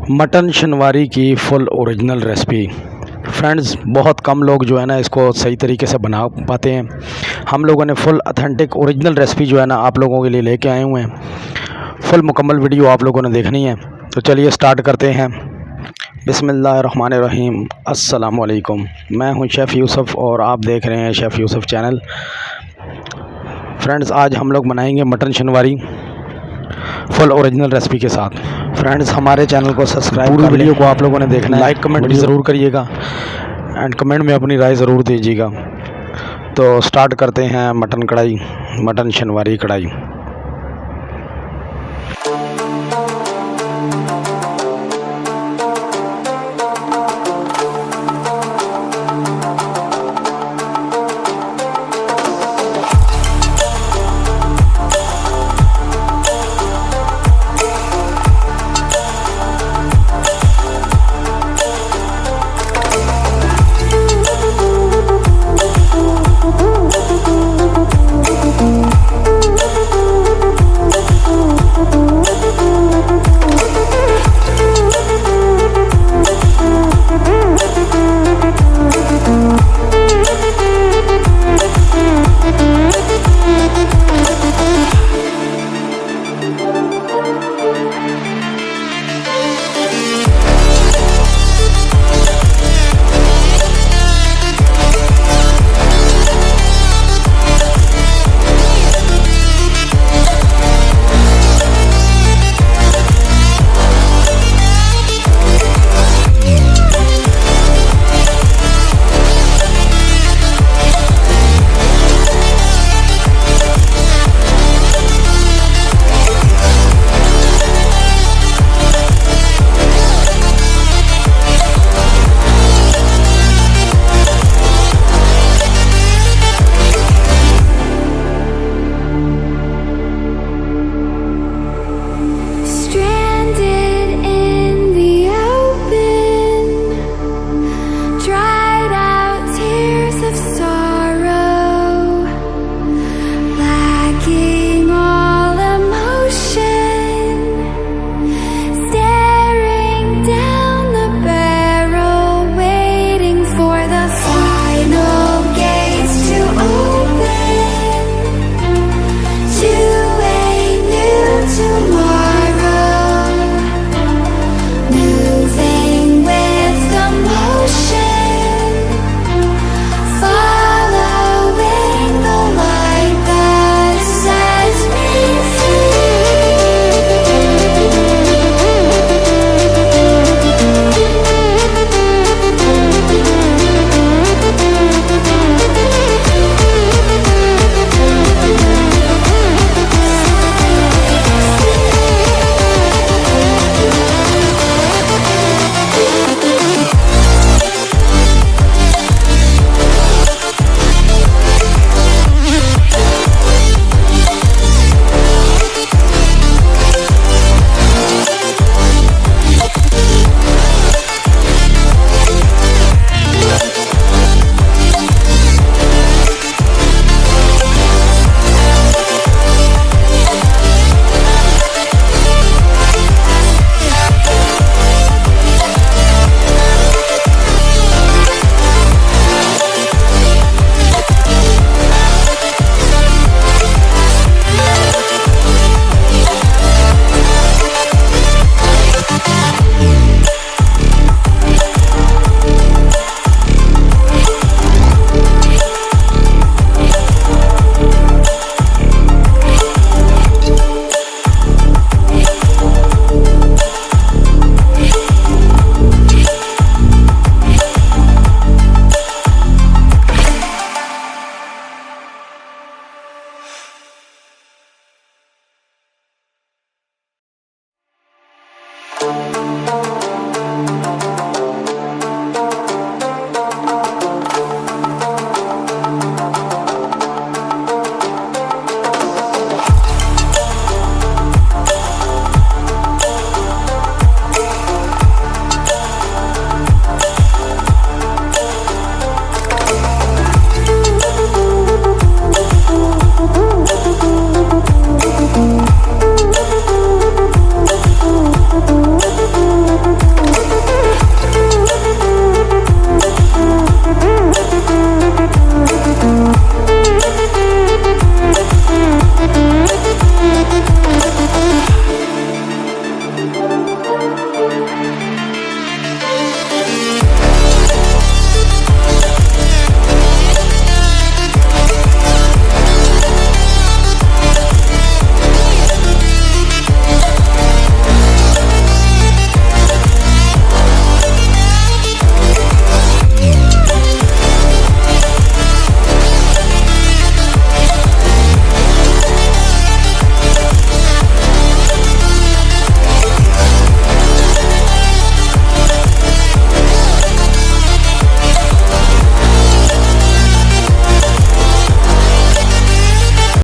Mutton Shinwari की full original recipe. Friends, बहुत कम लोग जो है ना इसको सही तरीके से बना पाते हैं। हम लोगों ने फुल ऑथेंटिक ओरिजिनल रेसिपी जो है ना आप लोगों के लिए लेके आए हुए हैं। फुल मुकम्मल वीडियो आप लोगों ने देखनी है, तो चलिए स्टार्ट करते हैं। बिस्मिल्लाहिर्रहमानिर्रहीम। अस्सलाम वालेकुम। मैं हूं शेफ़ यूसुफ़ और आप देख रहे हैं शेफ़ यूसुफ़ चैनल। फ्रेंड्स, आज हम लोग बनाएंगे mutton Shinwari full original recipe के साथ। फ्रेंड्स, हमारे चैनल को सब्सक्राइब पूरी वीडियो को आप लोगों ने देखना है, लाइक कमेंट भी ज़रूर करिएगा एंड कमेंट में अपनी राय ज़रूर दीजिएगा। तो स्टार्ट करते हैं मटन शिनवारी कढ़ाई।